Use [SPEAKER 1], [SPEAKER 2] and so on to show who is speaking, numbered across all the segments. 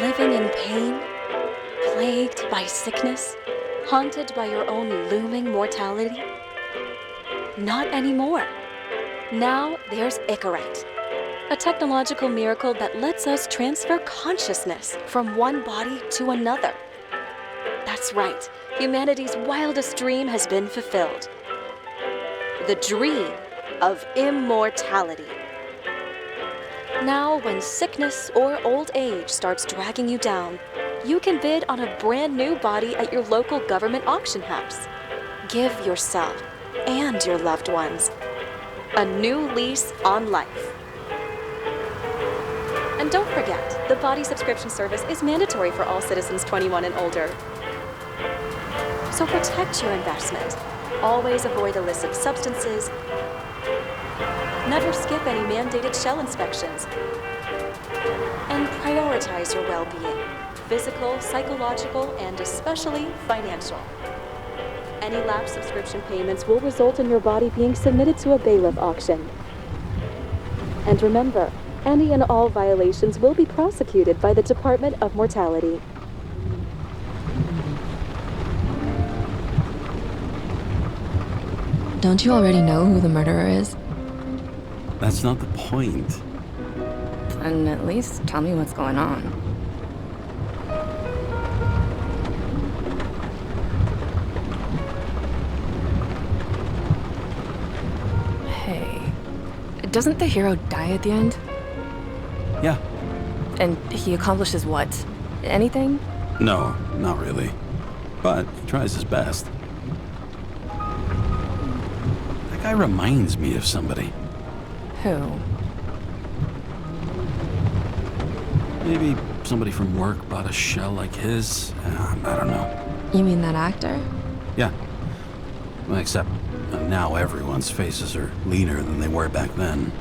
[SPEAKER 1] Living in pain, plagued by sickness, haunted by your own looming mortality? Not anymore. Now there's Icarite, a technological miracle that lets us transfer consciousness from one body to another. That's right, humanity's wildest dream has been fulfilled. The dream of immortality. Now, when sickness or old age starts dragging you down, you can bid on a brand new body at your local government auction house. Give yourself and your loved ones a new lease on life. And don't forget, the body subscription service is mandatory for all citizens 21 and older. So protect your investment. Always avoid illicit substances. Never skip any mandated shell inspections. And prioritize your well-being, physical, psychological, and especially financial. Any lapsed subscription payments will result in your body being submitted to a bailiff auction. And remember, any and all violations will be prosecuted by the Department of Mortality.
[SPEAKER 2] Don't you already know who the murderer is?
[SPEAKER 3] That's not the point.
[SPEAKER 2] Then at least tell me what's going on. Hey, doesn't the hero die at the end?
[SPEAKER 3] Yeah.
[SPEAKER 2] And he accomplishes what? Anything?
[SPEAKER 3] No, not really. But he tries his best. That guy reminds me of somebody.
[SPEAKER 2] Who?
[SPEAKER 3] Maybe somebody from work bought a shell like his. I don't know.
[SPEAKER 2] You mean that actor?
[SPEAKER 3] Yeah. Well, except now everyone's faces are leaner than they were back then.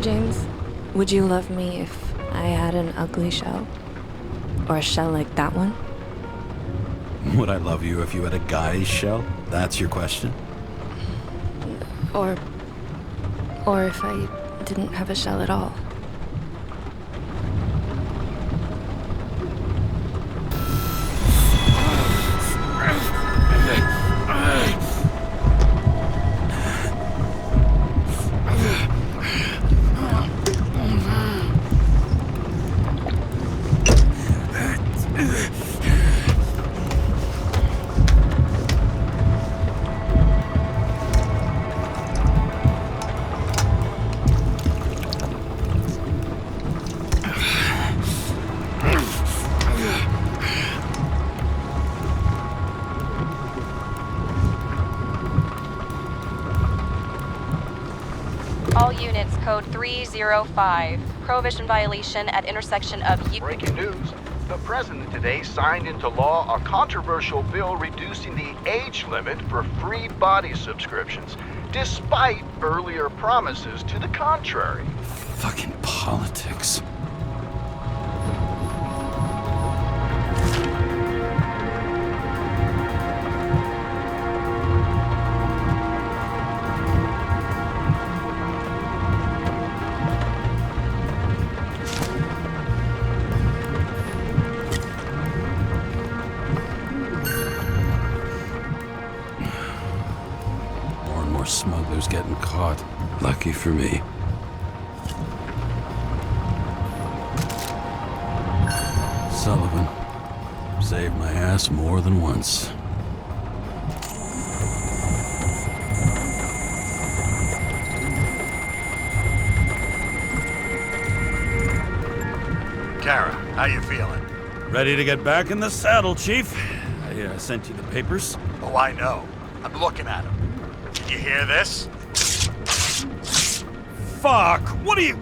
[SPEAKER 2] James, would you love me if I had an ugly shell? Or a shell like that one?
[SPEAKER 3] Would I love you if you had a guy's shell? That's your question?
[SPEAKER 2] Or if I didn't have a shell at all.
[SPEAKER 1] All units, code 305. Prohibition violation at intersection of...
[SPEAKER 4] Breaking news. The president today signed into law a controversial bill reducing the age limit for free body subscriptions, despite earlier promises to the contrary.
[SPEAKER 3] Fucking politics. Smugglers getting caught. Lucky for me. Sullivan saved my ass more than once.
[SPEAKER 4] Kara, how you feeling?
[SPEAKER 3] Ready to get back in the saddle, Chief. I sent you the papers.
[SPEAKER 4] Oh, I know. I'm looking at them. Did you hear this?
[SPEAKER 3] Fuck! What are you...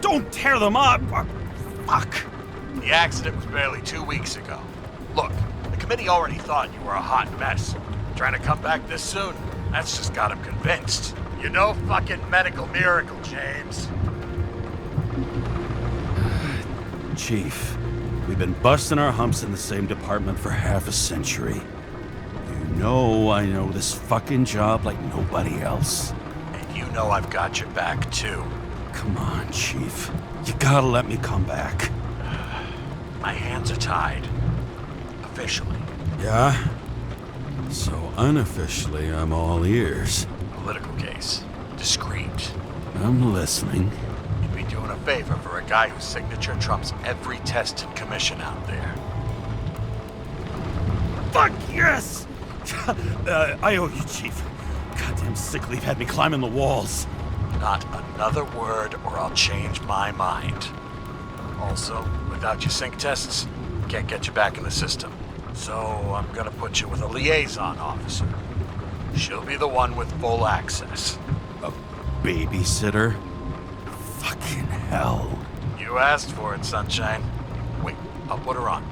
[SPEAKER 3] Don't tear them up! Fuck!
[SPEAKER 4] The accident was barely 2 weeks ago. Look, the committee already thought you were a hot mess. Trying to come back this soon, that's just got them convinced. You're no fucking medical miracle, James.
[SPEAKER 3] Chief, we've been busting our humps in the same department for half a century. You know I know this fucking job like nobody else.
[SPEAKER 4] And you know I've got your back, too.
[SPEAKER 3] Come on, Chief. You gotta let me come back.
[SPEAKER 4] My hands are tied. Officially.
[SPEAKER 3] Yeah? So unofficially, I'm all ears.
[SPEAKER 4] Political case. Discreet.
[SPEAKER 3] I'm listening.
[SPEAKER 4] You'd be doing a favor for a guy whose signature trumps every test and commission out there.
[SPEAKER 3] Fuck yes! I owe you, Chief. Goddamn sick leave had me climbing the walls.
[SPEAKER 4] Not another word or I'll change my mind. Also, without your sync tests, can't get you back in the system. So I'm gonna put you with a liaison officer. She'll be the one with full access.
[SPEAKER 3] A babysitter? Fucking hell.
[SPEAKER 4] You asked for it, Sunshine. Wait, I'll put her on.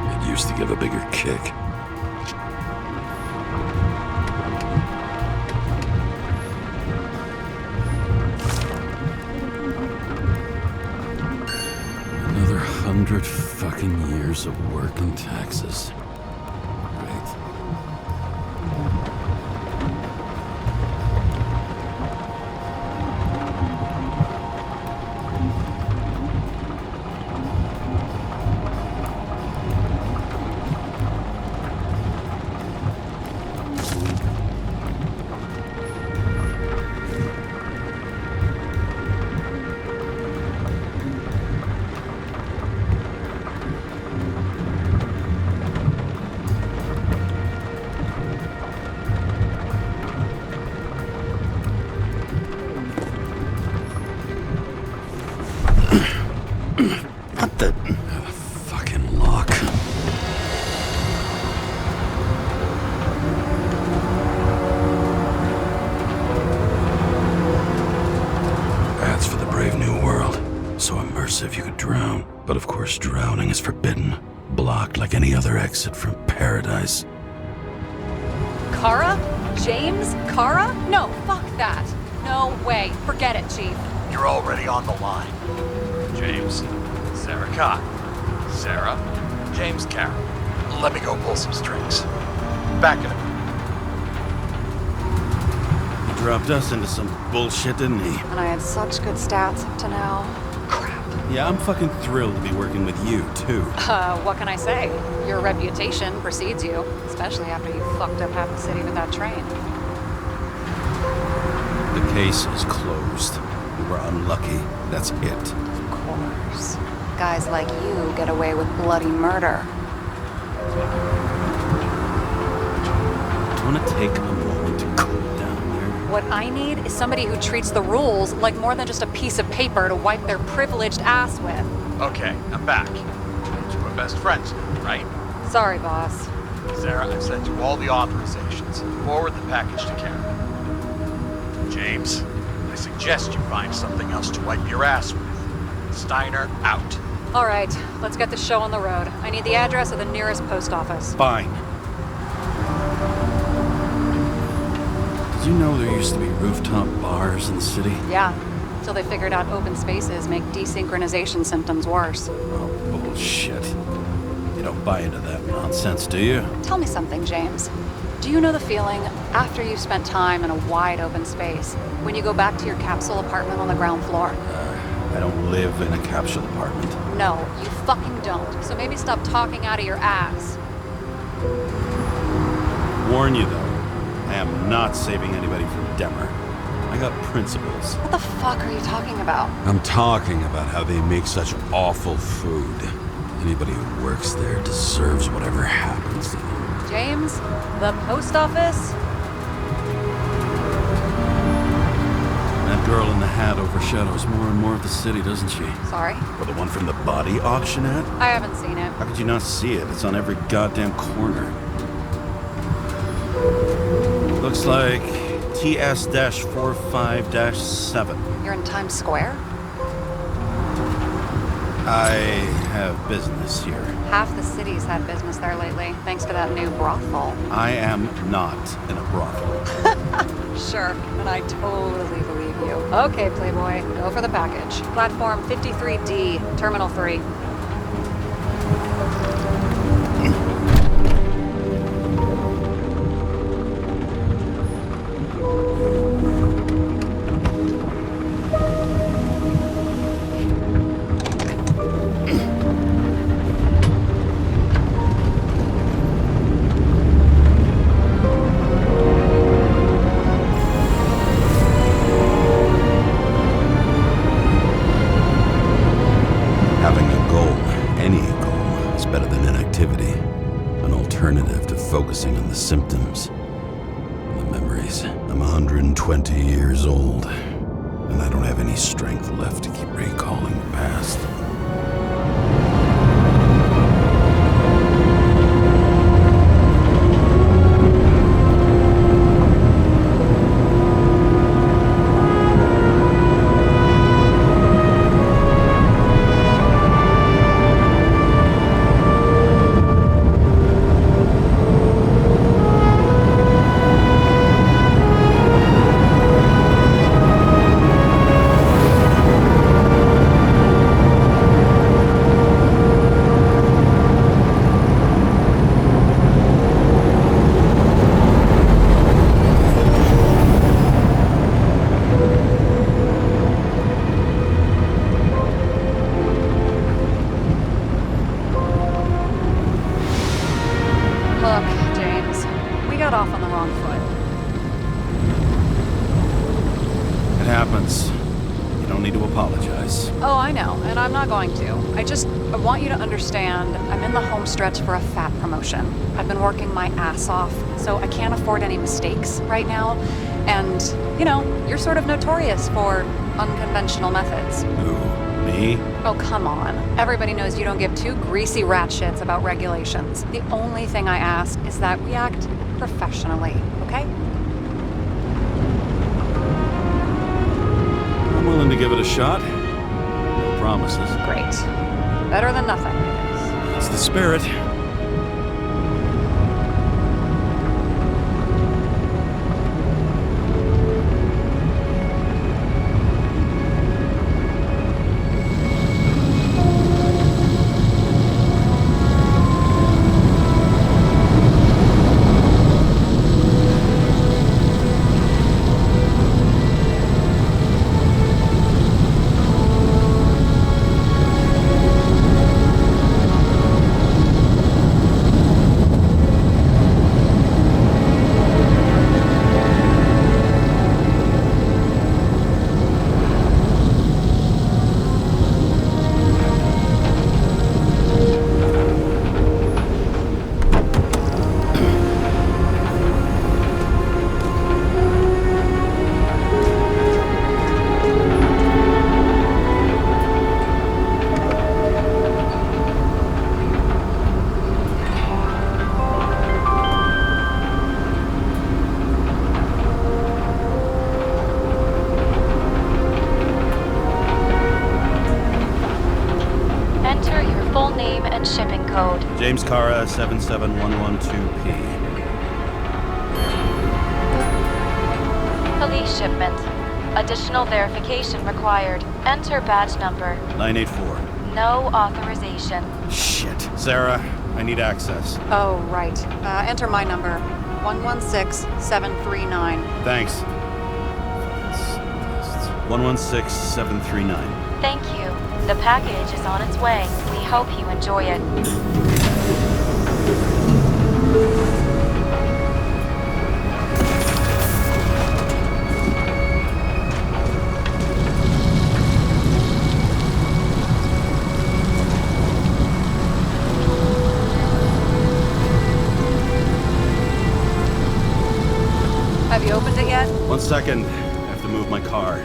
[SPEAKER 5] It used to give a bigger kick.
[SPEAKER 3] Another 100 fucking years of work and taxes. Right. What the fucking lock?
[SPEAKER 5] That's for the brave new world. So immersive you could drown. But of course, drowning is forbidden. Blocked like any other exit from paradise.
[SPEAKER 6] Kara? James? Kara? No, fuck that. No way. Forget it, Chief.
[SPEAKER 4] You're already on the line. James, Sarah Cott. Sarah, James Carroll. Let me go pull some strings. Back in a minute.
[SPEAKER 3] He dropped us into some bullshit, didn't he?
[SPEAKER 6] And I had such good stats up to now. Crap.
[SPEAKER 3] Yeah, I'm fucking thrilled to be working with you, too.
[SPEAKER 6] What can I say? Your reputation precedes you, especially after you fucked up half the city with that train.
[SPEAKER 3] The case is closed. We were unlucky. That's it.
[SPEAKER 6] Of course. Guys like you get away with bloody murder.
[SPEAKER 3] I want to take a moment to cool down there.
[SPEAKER 6] What I need is somebody who treats the rules like more than just a piece of paper to wipe their privileged ass with.
[SPEAKER 4] Okay, I'm back. You two are best friends now, right?
[SPEAKER 6] Sorry, boss.
[SPEAKER 4] Sarah, I've sent you all the authorizations. Forward the package to Karen. James, I suggest you find something else to wipe your ass with. Steiner out.
[SPEAKER 6] All right, let's get the show on the road. I need the address of the nearest post office.
[SPEAKER 3] Fine. Did you know there used to be rooftop bars in the city?
[SPEAKER 6] Yeah, till they figured out open spaces make desynchronization symptoms worse.
[SPEAKER 3] Oh, bullshit. You don't buy into that nonsense, do you?
[SPEAKER 6] Tell me something, James. Do you know the feeling after you've spent time in a wide open space, when you go back to your capsule apartment on the ground floor?
[SPEAKER 3] I don't live in a capsule apartment.
[SPEAKER 6] No, you fucking don't. So maybe stop talking out of your ass.
[SPEAKER 3] Warn you, though. I am not saving anybody from Demmer. I got principles.
[SPEAKER 6] What the fuck are you talking about?
[SPEAKER 5] I'm talking about how they make such awful food. Anybody who works there deserves whatever happens to them.
[SPEAKER 6] James, the post office?
[SPEAKER 3] That girl in the hat overshadows more and more of the city, doesn't she?
[SPEAKER 6] Sorry,
[SPEAKER 3] Or the one from the body auction ad?
[SPEAKER 6] I haven't seen it.
[SPEAKER 3] How could you not see it? It's on every goddamn corner. Looks like TS-45-7.
[SPEAKER 6] You're in Times Square?
[SPEAKER 3] I have business here.
[SPEAKER 6] Half the city's had business there lately, thanks to that new brothel.
[SPEAKER 3] I am not in a brothel.
[SPEAKER 6] Sure, and I totally believe you. Okay, Playboy, go for the package. Platform 53D, Terminal 3.
[SPEAKER 5] Having a goal, any goal, is better than inactivity. An alternative to focusing on the symptoms and the memories. I'm 120 years old, and I don't have any strength left to keep recalling the past.
[SPEAKER 6] Look, James, we got off on the wrong foot.
[SPEAKER 3] It happens. You don't need to apologize.
[SPEAKER 6] Oh, I know, and I'm not going to. I want you to understand I'm in the home stretch for a fat promotion. I've been working my ass off, so I can't afford any mistakes right now. And, you know, you're sort of notorious for unconventional methods.
[SPEAKER 3] Who? Me?
[SPEAKER 6] Oh, come on. Everybody knows you don't give two greasy rat shits about regulations. The only thing I ask is that we act professionally, okay?
[SPEAKER 3] I'm willing to give it a shot. No promises.
[SPEAKER 6] Great. Better than nothing.
[SPEAKER 3] That's the spirit.
[SPEAKER 1] Shipping code.
[SPEAKER 3] James Cara 77112P.
[SPEAKER 1] Police shipment. Additional verification required. Enter badge number.
[SPEAKER 3] 984.
[SPEAKER 1] No authorization.
[SPEAKER 3] Shit. Sarah, I need access.
[SPEAKER 6] Oh, right. Enter my number. 116739.
[SPEAKER 3] Thanks. 116739.
[SPEAKER 1] Thank you. The package is on its way. We hope you enjoy it.
[SPEAKER 6] Have you opened it yet?
[SPEAKER 3] 1 second. I have to move my car.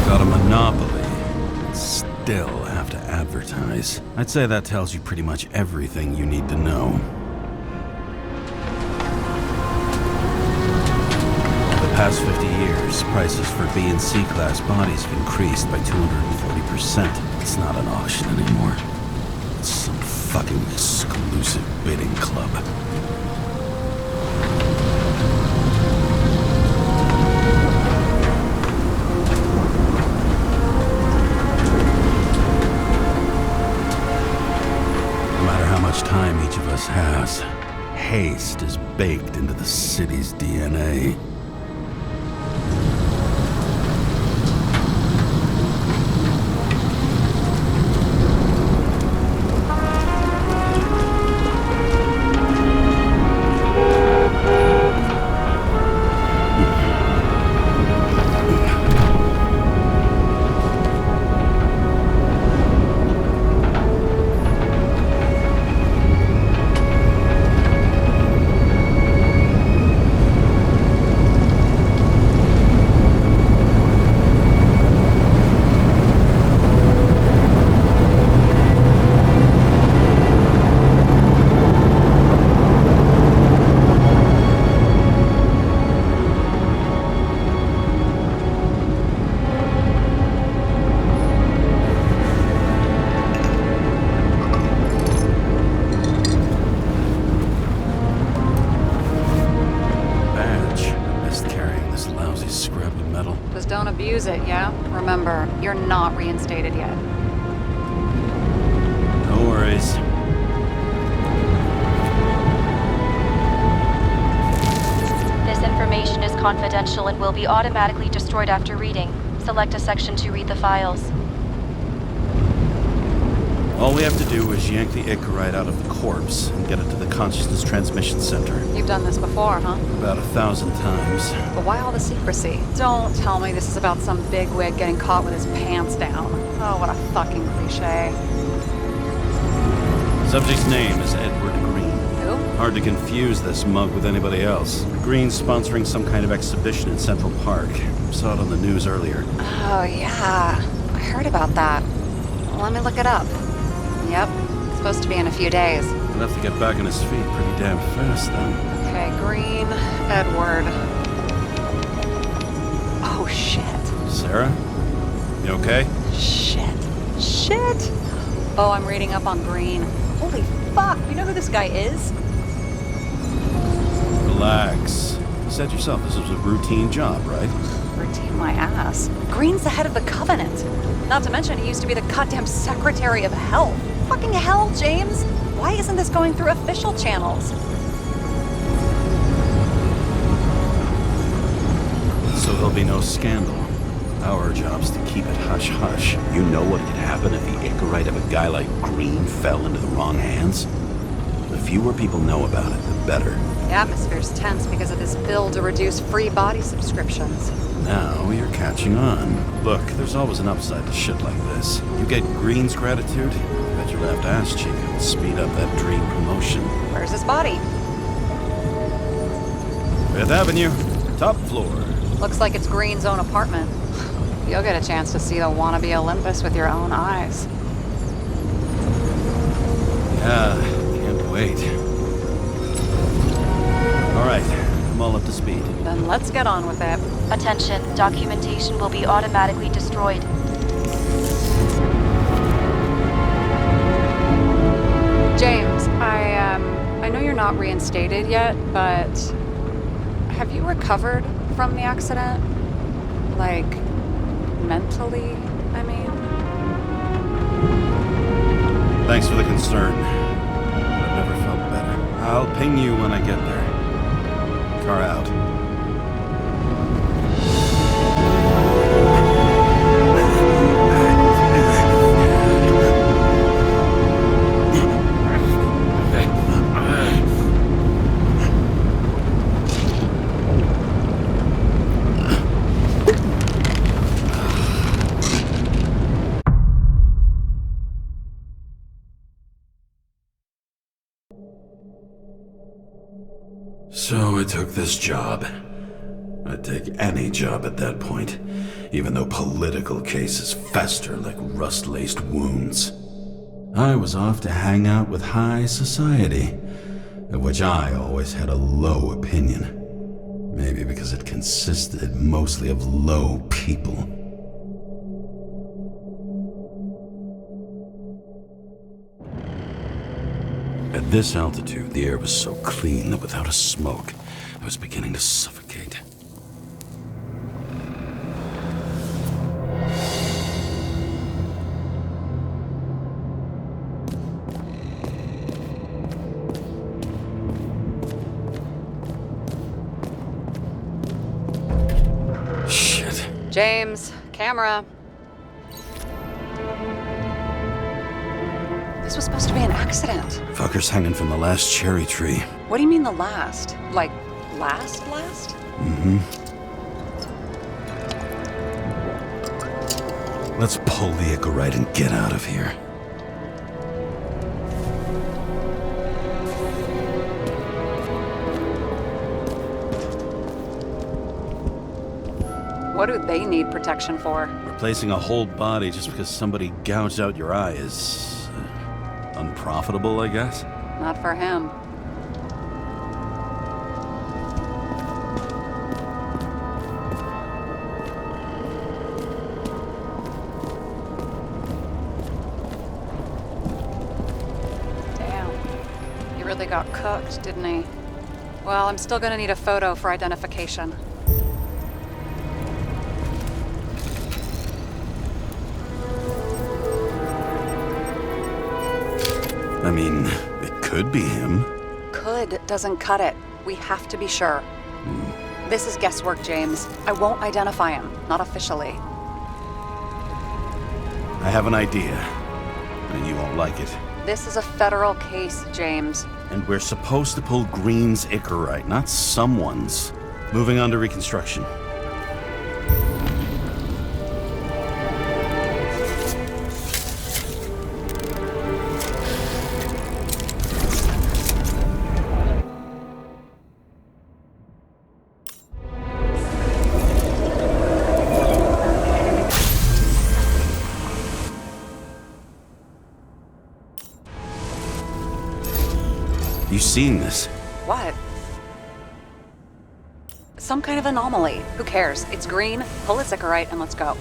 [SPEAKER 3] Got a monopoly. Still have to advertise. I'd say that tells you pretty much everything you need to know. The past 50 years, prices for B and C class bodies have increased by 240%. It's not an auction anymore. It's some fucking exclusive bidding club. No matter how much time each of us has, haste is baked into the city's DNA.
[SPEAKER 6] Just don't abuse it, yeah? Remember, you're not reinstated yet.
[SPEAKER 3] No worries.
[SPEAKER 1] This information is confidential and will be automatically destroyed after reading. Select a section to read the files.
[SPEAKER 3] All we have to do is yank the Icarite out of the corpse and get it to the consciousness transmission center.
[SPEAKER 6] You've done this before, huh?
[SPEAKER 3] About 1,000 times.
[SPEAKER 6] But why all the secrecy? Don't tell me this is about some bigwig getting caught with his pants down. Oh, what a fucking cliche.
[SPEAKER 3] Subject's name is Edward Green.
[SPEAKER 6] Who?
[SPEAKER 3] Hard to confuse this mug with anybody else. Green's sponsoring some kind of exhibition in Central Park. Saw it on the news earlier.
[SPEAKER 6] Oh, yeah. I heard about that. Let me look it up. Yep. It's supposed to be in a few days.
[SPEAKER 3] He'll have to get back on his feet pretty damn fast then.
[SPEAKER 6] Okay, Green, Edward. Oh, shit.
[SPEAKER 3] Sarah? You okay?
[SPEAKER 6] Shit. Oh, I'm reading up on Green. Holy fuck, you know who this guy is?
[SPEAKER 3] Relax. You said yourself this was a routine job, right?
[SPEAKER 6] Routine my ass. Green's the head of the Covenant. Not to mention he used to be the goddamn Secretary of Health. Fucking hell, James! Why isn't this going through official channels?
[SPEAKER 3] So there'll be no scandal. Our job's to keep it hush-hush.
[SPEAKER 5] You know what could happen if the Icarite of a guy like Green fell into the wrong hands? The fewer people know about it, the better.
[SPEAKER 6] The atmosphere's tense because of this bill to reduce free body subscriptions.
[SPEAKER 3] Now you're catching on. Look, there's always an upside to shit like this. You get Green's gratitude, bet your left ass cheek will speed up that dream promotion.
[SPEAKER 6] Where's his body?
[SPEAKER 3] 5th Avenue, top floor.
[SPEAKER 6] Looks like it's Green's own apartment. You'll get a chance to see the wannabe Olympus with your own eyes.
[SPEAKER 3] Yeah, can't wait. All right, I'm all up to speed.
[SPEAKER 6] Then let's get on with it.
[SPEAKER 1] Attention, documentation will be automatically destroyed.
[SPEAKER 6] James, I know you're not reinstated yet, but have you recovered from the accident? Like, mentally, I mean?
[SPEAKER 3] Thanks for the concern. I've never felt better. I'll ping you when I get there. Car out.
[SPEAKER 5] So I took this job. I'd take any job at that point, even though political cases fester like rust-laced wounds. I was off to hang out with high society, of which I always had a low opinion. Maybe because it consisted mostly of low people. At this altitude, the air was so clean that without a smoke, I was beginning to suffocate. Shit.
[SPEAKER 6] James, camera. This was supposed to be an accident.
[SPEAKER 5] Fuckers hanging from the last cherry tree.
[SPEAKER 6] What do you mean the last? Like, last?
[SPEAKER 5] Let's pull the Icarite and get out of here.
[SPEAKER 6] What do they need protection for?
[SPEAKER 5] Replacing a whole body just because somebody gouged out your eye is unprofitable, I guess.
[SPEAKER 6] Not for him. Damn. He really got cooked, didn't he? Well, I'm still gonna need a photo for identification.
[SPEAKER 5] I mean, it could be him.
[SPEAKER 6] Could doesn't cut it. We have to be sure. This is guesswork, James. I won't identify him. Not officially.
[SPEAKER 5] I have an idea, and you won't like it.
[SPEAKER 6] This is a federal case, James.
[SPEAKER 5] And we're supposed to pull Green's Icarite, not someone's. Moving on to reconstruction. You seen this?
[SPEAKER 6] What? Some kind of anomaly. Who cares? It's green. Pull its Icarite and let's go.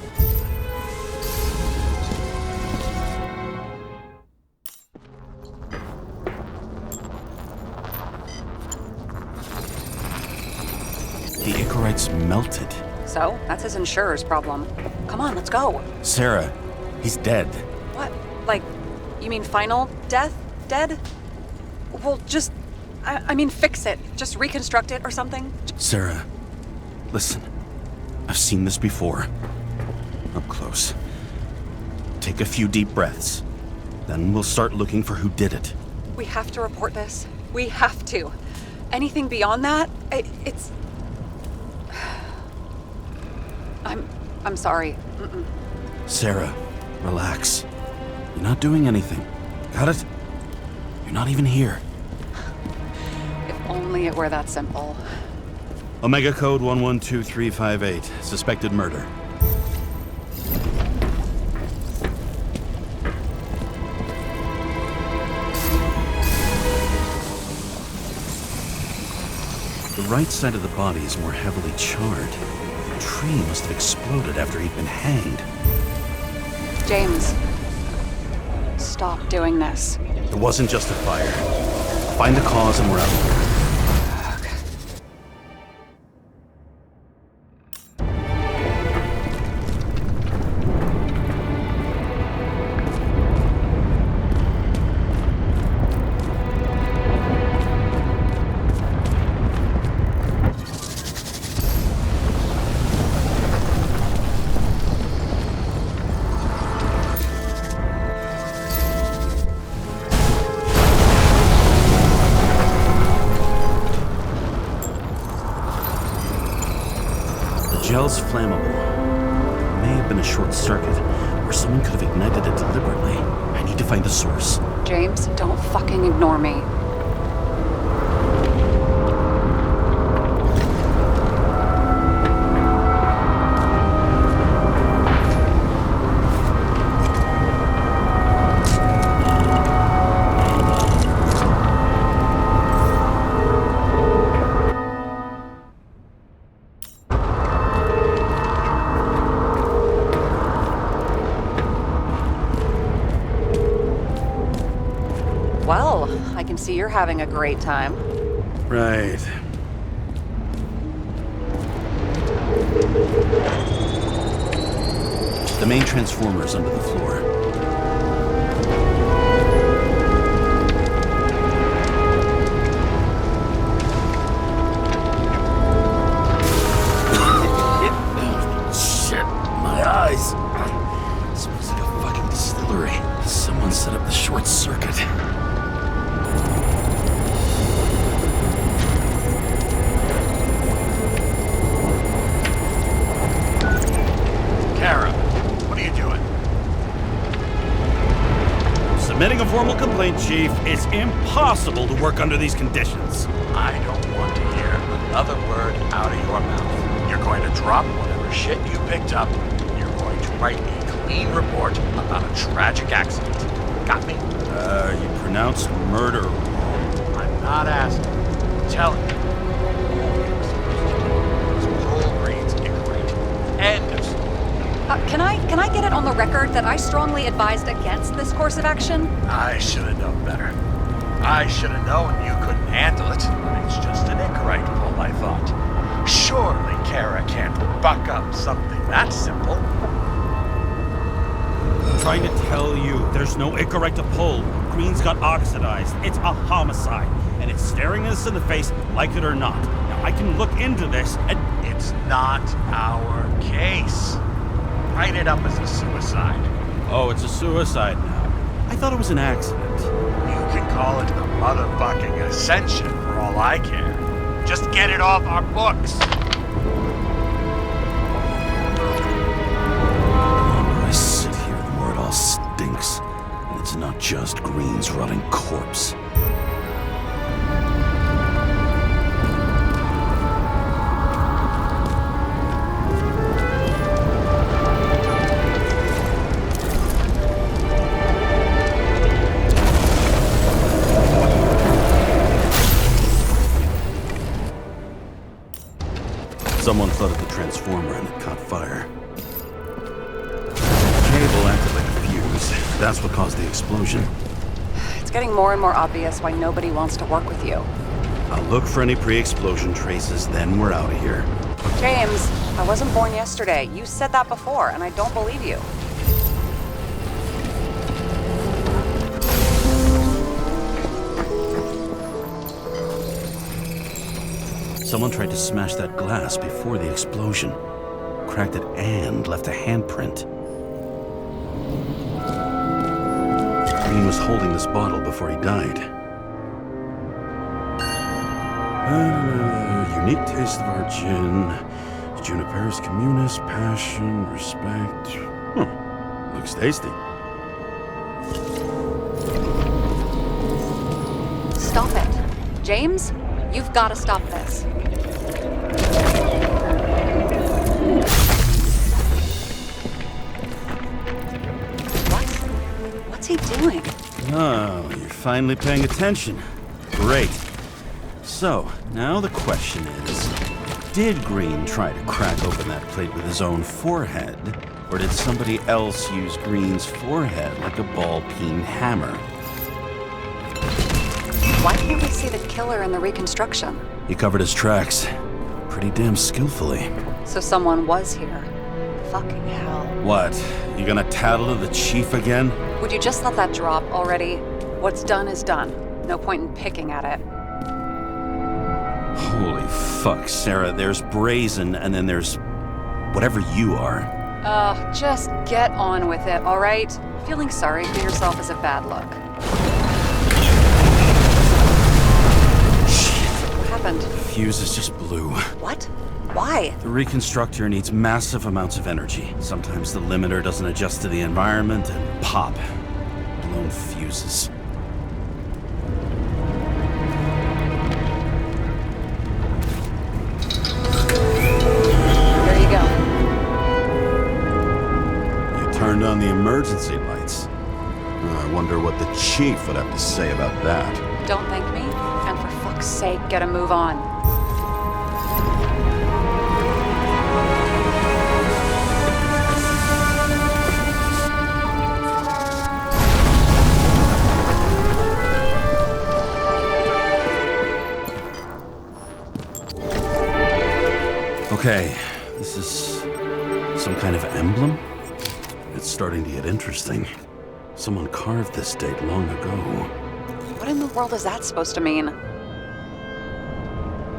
[SPEAKER 5] The Icarite's melted.
[SPEAKER 6] So, that's his insurer's problem. Come on, let's go.
[SPEAKER 5] Sarah, he's dead.
[SPEAKER 6] What? Like, you mean final death? Dead? Well, just... I mean, fix it. Just reconstruct it or something.
[SPEAKER 5] Sarah, listen. I've seen this before. Up close. Take a few deep breaths. Then we'll start looking for who did it.
[SPEAKER 6] We have to report this. We have to. Anything beyond that, it's... I'm sorry. Mm-mm.
[SPEAKER 5] Sarah, relax. You're not doing anything. Got it? You're not even here.
[SPEAKER 6] If only it were that simple.
[SPEAKER 5] Omega Code 112358. Suspected murder. The right side of the body is more heavily charred. The tree must have exploded after he'd been hanged.
[SPEAKER 6] James, stop doing this.
[SPEAKER 5] It wasn't just a fire. Find the cause and we're out of here. Gel's flammable. It may have been a short circuit, or someone could have ignited it deliberately. I need to find the source.
[SPEAKER 6] James, don't fucking ignore me. Well, I can see you're having a great time.
[SPEAKER 3] Right. The main transformer's under the floor. Shit, my eyes. Smells like a fucking distillery. Someone set up the short circuit.
[SPEAKER 4] Kara, what are you doing?
[SPEAKER 3] Submitting a formal complaint, Chief. It's impossible to work under these conditions.
[SPEAKER 4] I don't want to hear another word out of your mouth. You're going to drop whatever shit you picked up. You're going to write a clean report about a tragic accident. Got me?
[SPEAKER 3] You pronounced murder wrong.
[SPEAKER 4] I'm not asking. Tell me. Paul Green's incorrect. End of story.
[SPEAKER 6] Can I get it on the record that I strongly advised against this course of action?
[SPEAKER 4] I should have known better. I should have known you couldn't handle it. It's just an incorrect pull, I thought. Surely Kara can't buck up something that simple.
[SPEAKER 3] I'm trying to tell you, there's no incorrect to pull. Green's got oxidized. It's a homicide. And it's staring us in the face, like it or not. Now, I can look into this and...
[SPEAKER 4] It's not our case. Write it up as a suicide.
[SPEAKER 3] Oh, it's a suicide now. I thought it was an accident.
[SPEAKER 4] You can call it the motherfucking Ascension for all I care. Just get it off our books.
[SPEAKER 3] The longer I sit here, the more it all stinks. And it's not just Green's rotting corpse. Someone flooded the transformer and it caught fire. The cable acted like a fuse. That's what caused the explosion.
[SPEAKER 6] It's getting more and more obvious why nobody wants to work with you.
[SPEAKER 3] I'll look for any pre-explosion traces, then we're out of here.
[SPEAKER 6] James, I wasn't born yesterday. You said that before, and I don't believe you.
[SPEAKER 3] Someone tried to smash that glass before the explosion. Cracked it and left a handprint. Green was holding this bottle before he died. Unique taste of our gin. Juniper's Communis, passion, respect. Looks tasty.
[SPEAKER 6] Stop it. James, you've got to stop this. What's he doing?
[SPEAKER 3] Oh, you're finally paying attention. Great. So, now the question is, did Green try to crack open that plate with his own forehead? Or did somebody else use Green's forehead like a ball-peen hammer?
[SPEAKER 6] Why can't we see the killer in the reconstruction?
[SPEAKER 3] He covered his tracks pretty damn skillfully.
[SPEAKER 6] So someone was here. Fucking hell.
[SPEAKER 3] What? You gonna tattle to the chief again?
[SPEAKER 6] Would you just let that drop already? What's done is done. No point in picking at it.
[SPEAKER 3] Holy fuck, Sarah. There's Brazen, and then there's whatever you are.
[SPEAKER 6] Just get on with it, all right? Feeling sorry for yourself is a bad look.
[SPEAKER 3] Shit.
[SPEAKER 6] What happened?
[SPEAKER 3] The fuse is just blue.
[SPEAKER 6] What? Why?
[SPEAKER 3] The reconstructor needs massive amounts of energy. Sometimes the limiter doesn't adjust to the environment and pop. Blown fuses.
[SPEAKER 6] There you go.
[SPEAKER 5] You turned on the emergency lights. I wonder what the chief would have to say about that.
[SPEAKER 6] Don't thank me, and for fuck's sake, get a move on.
[SPEAKER 3] Okay, this is some kind of emblem? It's starting to get interesting. Someone carved this date long ago.
[SPEAKER 6] What in the world is that supposed to mean?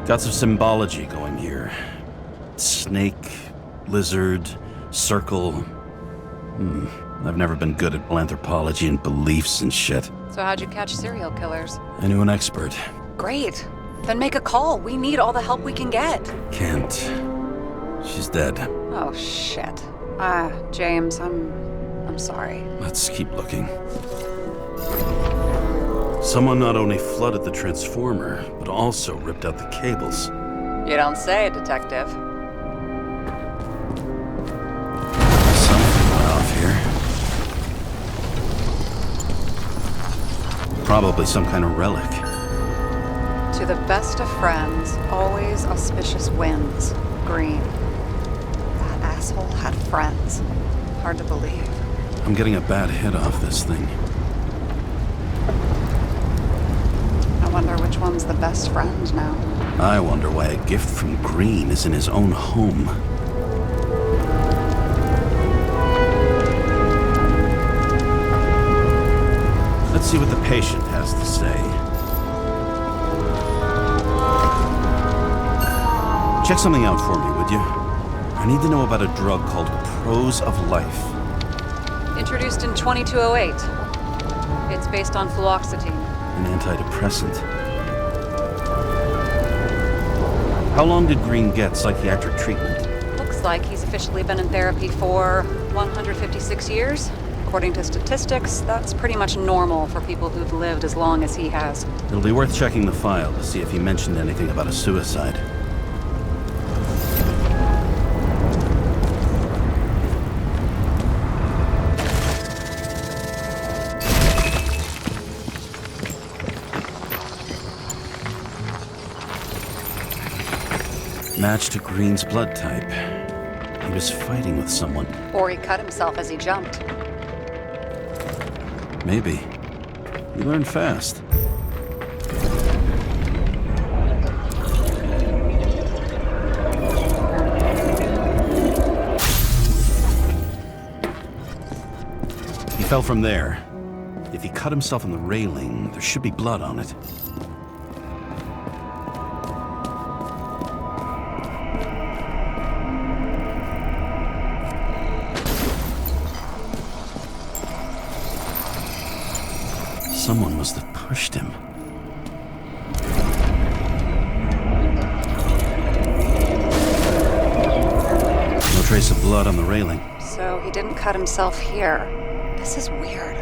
[SPEAKER 3] Got some symbology going here. Snake, lizard, circle. I've never been good at anthropology and beliefs and shit.
[SPEAKER 6] So how'd you catch serial killers?
[SPEAKER 3] I knew an expert.
[SPEAKER 6] Great. Then make a call. We need all the help we can get.
[SPEAKER 3] Can't. She's dead.
[SPEAKER 6] Oh, shit. James, I'm sorry.
[SPEAKER 3] Let's keep looking. Someone not only flooded the transformer, but also ripped out the cables.
[SPEAKER 6] You don't say, Detective.
[SPEAKER 3] Something went off here. Probably some kind of relic.
[SPEAKER 6] To the best of friends, always auspicious winds. Green. That asshole had friends. Hard to believe.
[SPEAKER 3] I'm getting a bad hit off this thing.
[SPEAKER 6] I wonder which one's the best friend now.
[SPEAKER 3] I wonder why a gift from Green is in his own home. Let's see what the patient has to say. Check something out for me, would you? I need to know about a drug called Prose of Life.
[SPEAKER 6] Introduced in 2208. It's based on fluoxetine.
[SPEAKER 3] An antidepressant. How long did Green get psychiatric treatment?
[SPEAKER 6] Looks like he's officially been in therapy for 156 years. According to statistics, that's pretty much normal for people who've lived as long as he has.
[SPEAKER 3] It'll be worth checking the file to see if he mentioned anything about a suicide. Match to Green's blood type. He was fighting with someone.
[SPEAKER 6] Or he cut himself as he jumped.
[SPEAKER 3] Maybe. You learn fast. He fell from there. If he cut himself on the railing, there should be blood on it. Someone must have pushed him. No trace of blood on the railing.
[SPEAKER 6] So he didn't cut himself here. This is weird.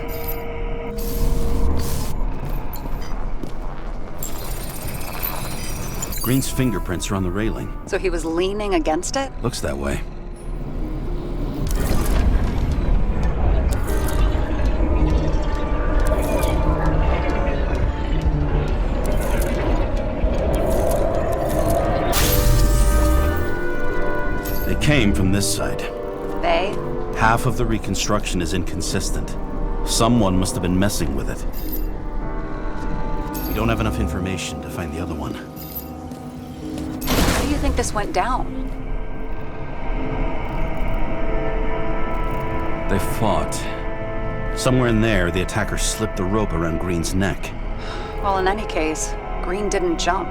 [SPEAKER 3] Green's fingerprints are on the railing.
[SPEAKER 6] So he was leaning against it?
[SPEAKER 3] Looks that way. Came from this side.
[SPEAKER 6] They?
[SPEAKER 3] Half of the reconstruction is inconsistent. Someone must have been messing with it. We don't have enough information to find the other one.
[SPEAKER 6] How do you think this went down?
[SPEAKER 3] They fought. Somewhere in there, the attacker slipped the rope around Green's neck.
[SPEAKER 6] Well, in any case, Green didn't jump.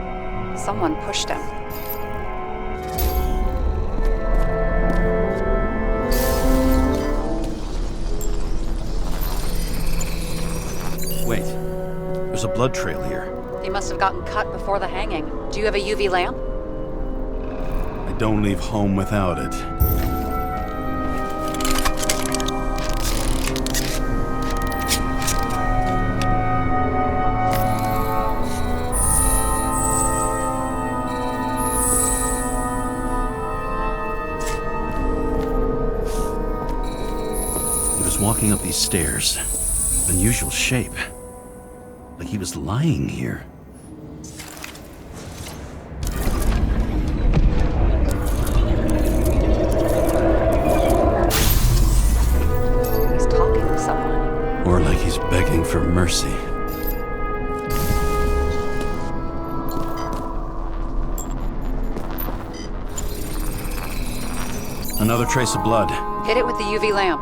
[SPEAKER 6] Someone pushed him.
[SPEAKER 3] Wait, there's a blood trail here.
[SPEAKER 6] He must have gotten cut before the hanging. Do you have a UV lamp?
[SPEAKER 3] I don't leave home without it. He was walking up these stairs. Unusual shape. Like he was lying here.
[SPEAKER 6] He's talking to someone.
[SPEAKER 3] Or like he's begging for mercy. Another trace of blood.
[SPEAKER 6] Hit it with the UV lamp.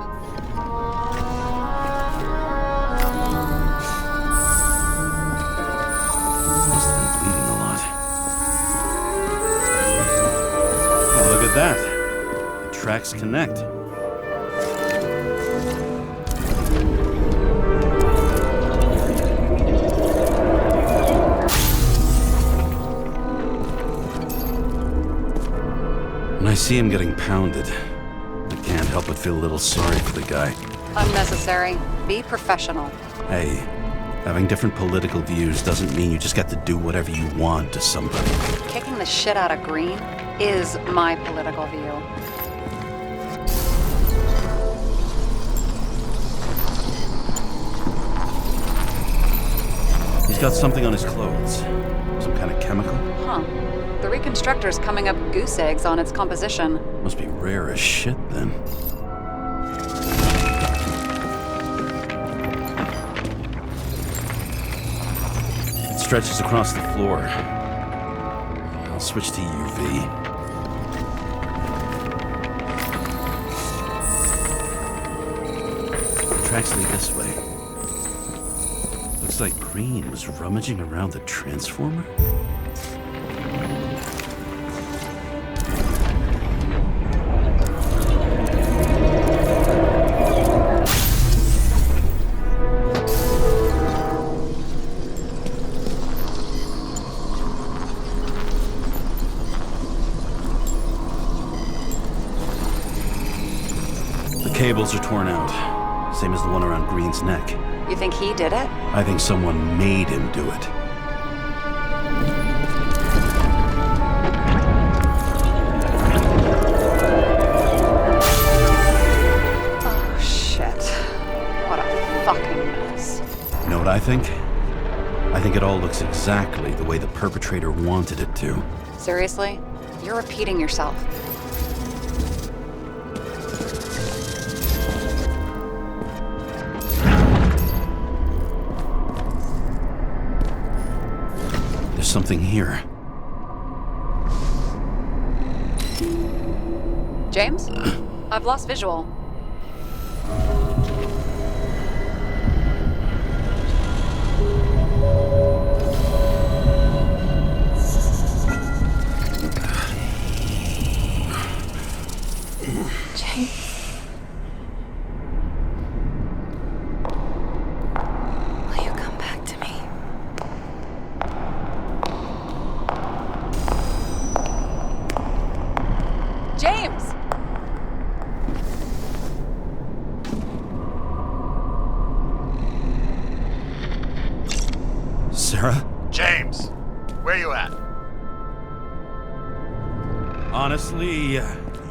[SPEAKER 3] Must have been bleeding a lot. Oh, look at that. The tracks connect. When I see him getting pounded, I can't help but feel a little sorry for the guy.
[SPEAKER 6] Unnecessary. Be professional.
[SPEAKER 3] Hey, having different political views doesn't mean you just get to do whatever you want to somebody.
[SPEAKER 6] Kicking the shit out of Green is my political view.
[SPEAKER 3] He's got something on his clothes. Some kind of chemical.
[SPEAKER 6] Huh. The Reconstructor's coming up goose eggs on its composition.
[SPEAKER 3] Must be rare as shit then. It stretches across the floor. I'll switch to UV. The tracks lead this way. Looks like Green was rummaging around the transformer. The cables are torn out, same as the one around Green's neck.
[SPEAKER 6] You think he did it?
[SPEAKER 3] I think someone made him do it.
[SPEAKER 6] Oh, shit. What a fucking mess.
[SPEAKER 3] You know what I think? I think it all looks exactly the way the perpetrator wanted it to.
[SPEAKER 6] Seriously? You're repeating yourself.
[SPEAKER 3] There's something here.
[SPEAKER 6] James? I've lost visual.
[SPEAKER 2] James. Will you come back to me?
[SPEAKER 6] James!
[SPEAKER 3] Sarah?
[SPEAKER 4] James, where you at?
[SPEAKER 3] Honestly,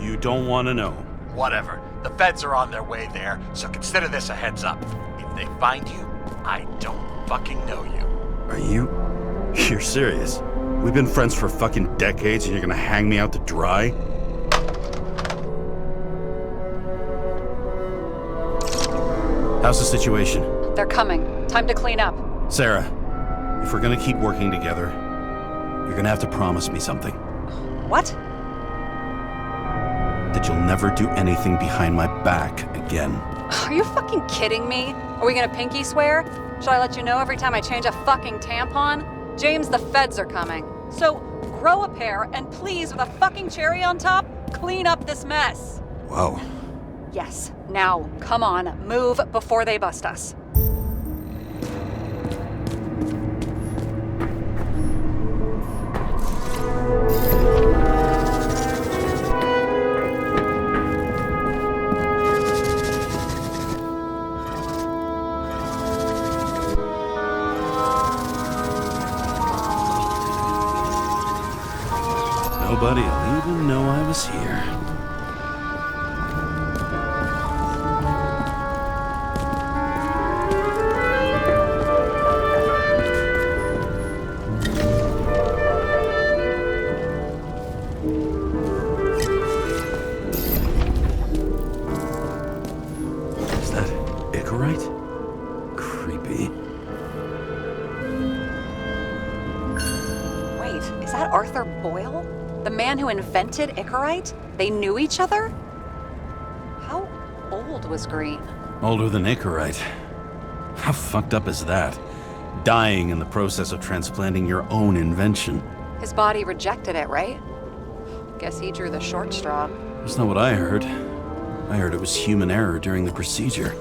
[SPEAKER 3] you don't want to know.
[SPEAKER 4] Whatever. The feds are on their way there, so consider this a heads up. If they find you, I don't fucking know you.
[SPEAKER 3] Are you? You're serious? We've been friends for fucking decades and you're gonna hang me out to dry? How's the situation?
[SPEAKER 6] They're coming. Time to clean up.
[SPEAKER 3] Sarah, if we're gonna keep working together, you're gonna have to promise me something.
[SPEAKER 6] What?
[SPEAKER 3] That you'll never do anything behind my back again.
[SPEAKER 6] Are you fucking kidding me? Are we gonna pinky swear? Should I let you know every time I change a fucking tampon? James, the feds are coming. So grow a pair and please, with a fucking cherry on top, clean up this mess.
[SPEAKER 3] Whoa.
[SPEAKER 6] Yes. Now, come on, move before they bust us.
[SPEAKER 3] Nobody'll even know I was here. Is that Icarite? Creepy.
[SPEAKER 6] Wait, is that Arthur Boyle? The man who invented Icarite? They knew each other? old was Green?
[SPEAKER 3] Older than Icarite. How fucked up is that? Dying in the process of transplanting your own invention.
[SPEAKER 6] His body rejected it, right? Guess he drew the short straw.
[SPEAKER 3] That's not what I heard. I heard it was human error during the procedure.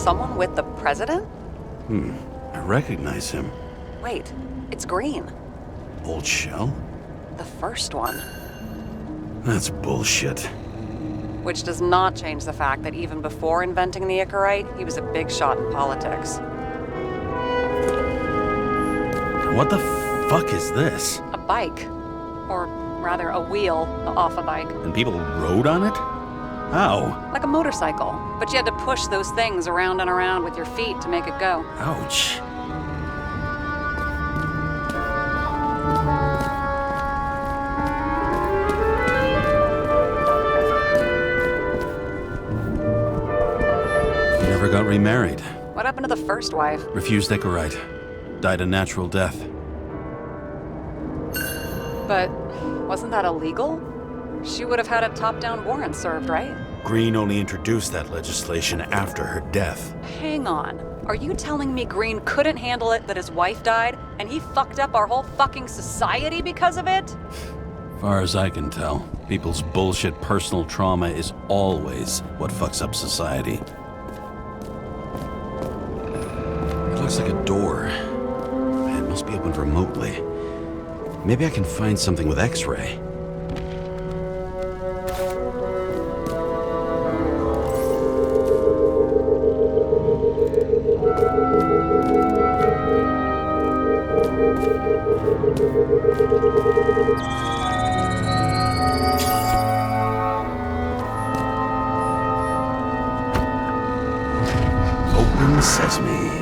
[SPEAKER 6] Someone with the president?
[SPEAKER 3] I recognize him.
[SPEAKER 6] Wait, it's Green.
[SPEAKER 3] Old Shell?
[SPEAKER 6] The first one.
[SPEAKER 3] That's bullshit.
[SPEAKER 6] Which does not change the fact that even before inventing the Icarite, he was a big shot in politics.
[SPEAKER 3] What the fuck is this?
[SPEAKER 6] A bike. Or rather, a wheel off a bike.
[SPEAKER 3] And people rode on it? How?
[SPEAKER 6] Like a motorcycle. But you had to push those things around and around with your feet to make it go.
[SPEAKER 3] Ouch. He never got remarried.
[SPEAKER 6] What happened to the first wife?
[SPEAKER 3] Refused Icarite. Died a natural death.
[SPEAKER 6] But wasn't that illegal? She would have had a top-down warrant served, right?
[SPEAKER 3] Green only introduced that legislation after her death.
[SPEAKER 6] Hang on. Are you telling me Green couldn't handle it that his wife died, and he fucked up our whole fucking society because of it?
[SPEAKER 3] Far as I can tell, people's bullshit personal trauma is always what fucks up society. It looks like a door. It must be opened remotely. Maybe I can find something with X-ray. Open sesame.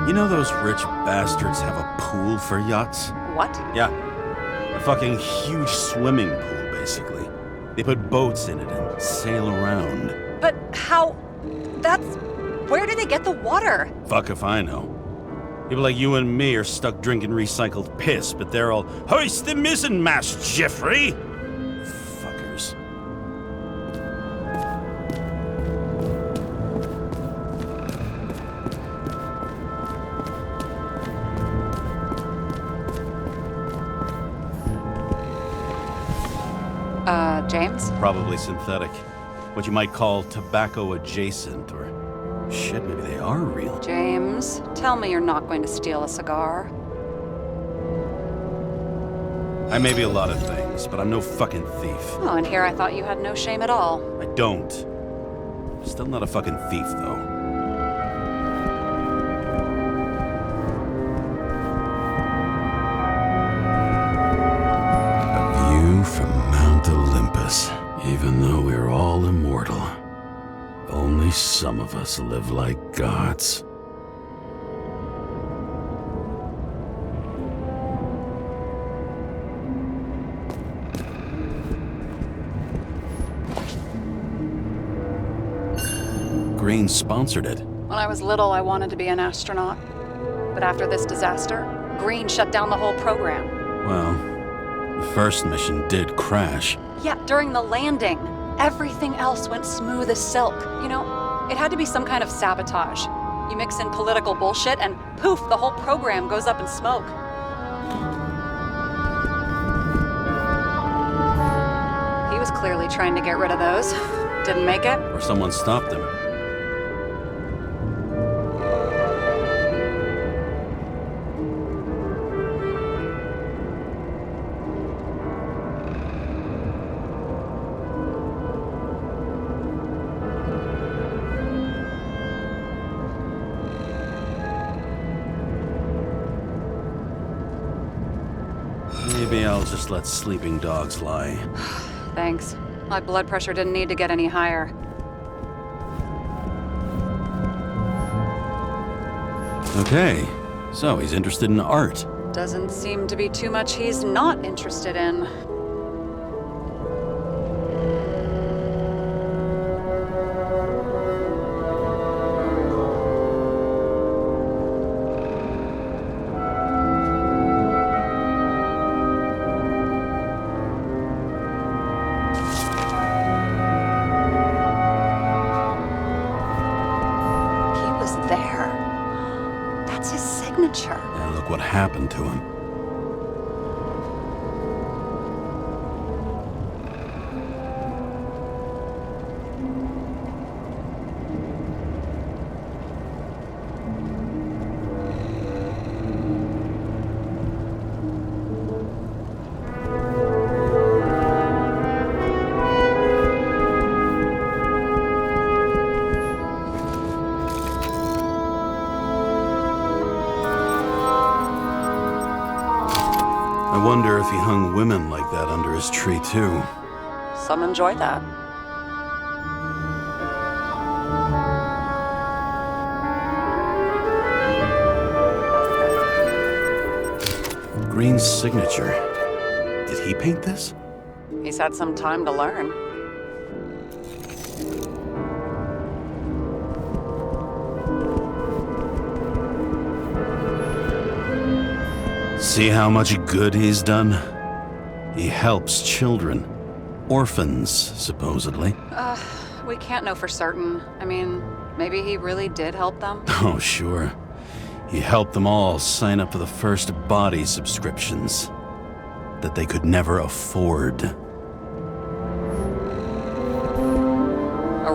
[SPEAKER 3] You know those rich bastards have a pool for yachts?
[SPEAKER 6] What?
[SPEAKER 3] Yeah. A fucking huge swimming pool, basically. They put boats in it and sail around.
[SPEAKER 6] But how... that's... where do they get the water?
[SPEAKER 3] Fuck if I know. People like you and me are stuck drinking recycled piss, but they're all, hoist the mizzenmast, Jeffrey! Fuckers.
[SPEAKER 6] James?
[SPEAKER 3] Probably synthetic. What you might call tobacco adjacent, or shit, maybe they are real.
[SPEAKER 6] James, tell me you're not going to steal a cigar.
[SPEAKER 3] I may be a lot of things, but I'm no fucking thief.
[SPEAKER 6] Oh, and here I thought you had no shame at all.
[SPEAKER 3] I don't. Still not a fucking thief, though. A view from Mount Olympus. Even though we're all immortal, only some of us live like gods. Green sponsored it.
[SPEAKER 6] When I was little, I wanted to be an astronaut. But after this disaster, Green shut down the whole program.
[SPEAKER 3] Well, the first mission did crash.
[SPEAKER 6] Yeah, during the landing. Everything else went smooth as silk. You know, it had to be some kind of sabotage. You mix in political bullshit and poof, the whole program goes up in smoke. clearly trying to get rid of those. Didn't make it.
[SPEAKER 3] Or someone stopped him. Maybe I'll just let sleeping dogs lie.
[SPEAKER 6] Thanks. My blood pressure didn't need to get any higher.
[SPEAKER 3] Okay, so he's interested in art.
[SPEAKER 6] Doesn't seem to be too much he's not interested in. He was there. That's his signature.
[SPEAKER 3] And look what happened to him. I wonder if he hung women like that under his tree, too.
[SPEAKER 6] Some enjoy that.
[SPEAKER 3] Green's signature. Did he paint this?
[SPEAKER 6] He's had some time to learn.
[SPEAKER 3] See how much good he's done? He helps children. Orphans, supposedly.
[SPEAKER 6] We can't know for certain. I mean, maybe he really did help them.
[SPEAKER 3] Oh, sure. He helped them all sign up for the first body subscriptions that they could never afford.
[SPEAKER 6] A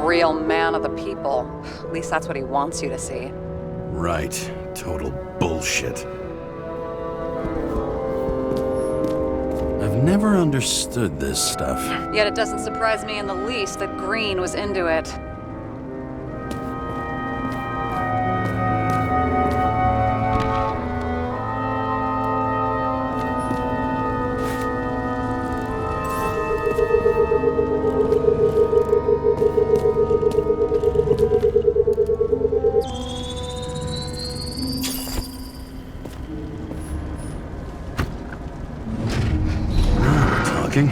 [SPEAKER 6] real man of the people. At least that's what he wants you to see.
[SPEAKER 3] Right. Total bullshit. I've never understood this stuff.
[SPEAKER 6] Yet it doesn't surprise me in the least that Green was into it.
[SPEAKER 3] Talking.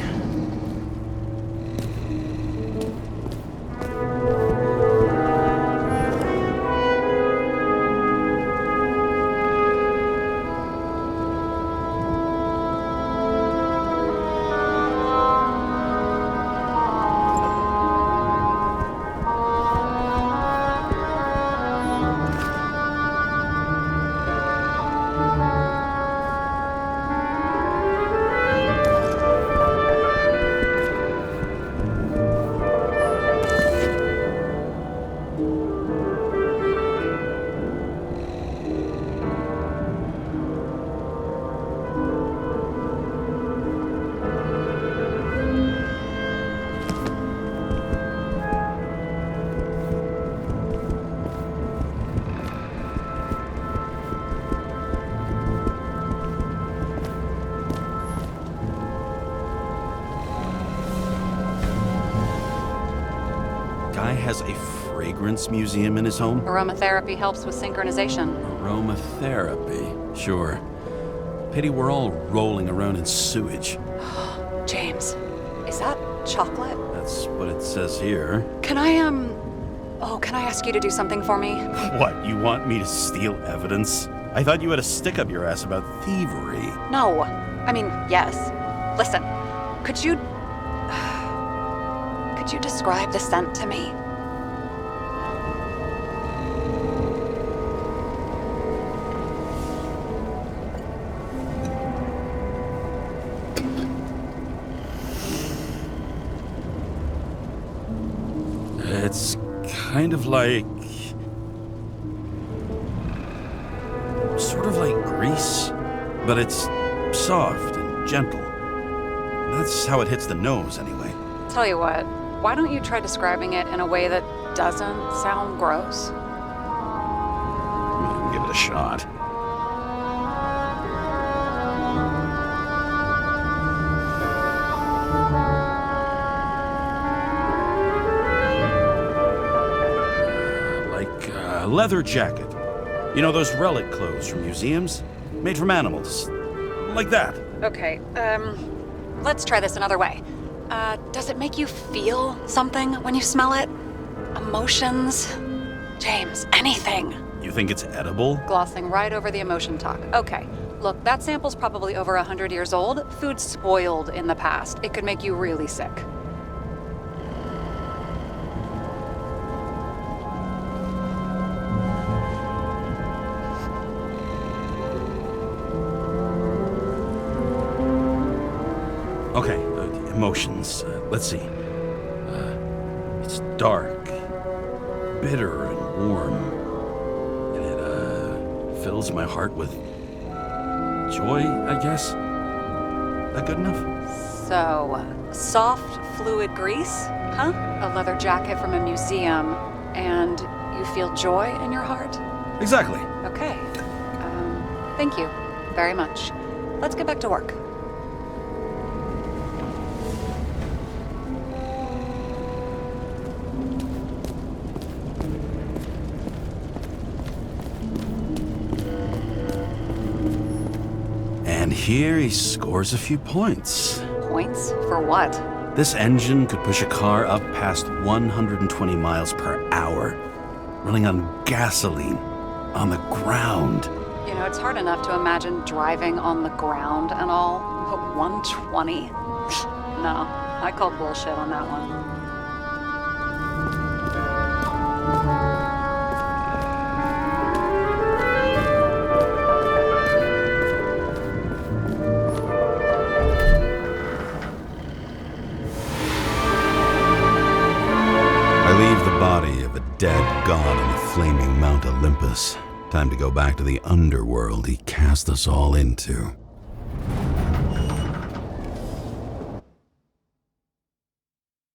[SPEAKER 3] Guy has a fragrance museum in his home?
[SPEAKER 6] Aromatherapy helps with synchronization.
[SPEAKER 3] Aromatherapy. Sure. Pity we're all rolling around in sewage.
[SPEAKER 6] James, is that chocolate?
[SPEAKER 3] That's what it says here.
[SPEAKER 6] Can I ask you to do something for me?
[SPEAKER 3] What, you want me to steal evidence? I thought you had a stick up your ass about thievery.
[SPEAKER 6] No. I mean, yes. Listen, could you describe the scent to me?
[SPEAKER 3] It's kind of like... sort of like grease, but it's soft and gentle. That's how it hits the nose, anyway.
[SPEAKER 6] Tell you what, why don't you try describing it in a way that doesn't sound gross?
[SPEAKER 3] Give it a shot. Like a leather jacket. You know those relic clothes from museums? Made from animals. Like that.
[SPEAKER 6] Okay, let's try this another way. Does it make you feel something when you smell it? Emotions? James, anything.
[SPEAKER 3] You think it's edible?
[SPEAKER 6] Glossing right over the emotion talk. Okay, look, that sample's probably over 100 years old. Food spoiled in the past. It could make you really sick.
[SPEAKER 3] Okay, emotions. Let's see. It's dark, bitter, and warm. And it fills my heart with joy, I guess. That good enough?
[SPEAKER 6] So, soft fluid grease, huh? A leather jacket from a museum, and you feel joy in your heart?
[SPEAKER 3] Exactly.
[SPEAKER 6] Okay. Thank you very much. Let's get back to work.
[SPEAKER 3] And here he scores a few points.
[SPEAKER 6] Points? For what?
[SPEAKER 3] This engine could push a car up past 120 miles per hour, running on gasoline, on the ground.
[SPEAKER 6] You know, it's hard enough to imagine driving on the ground and all, but 120? No, I call bullshit on that one.
[SPEAKER 5] Body of a dead god on the flaming Mount Olympus. Time to go back to the underworld he cast us all into.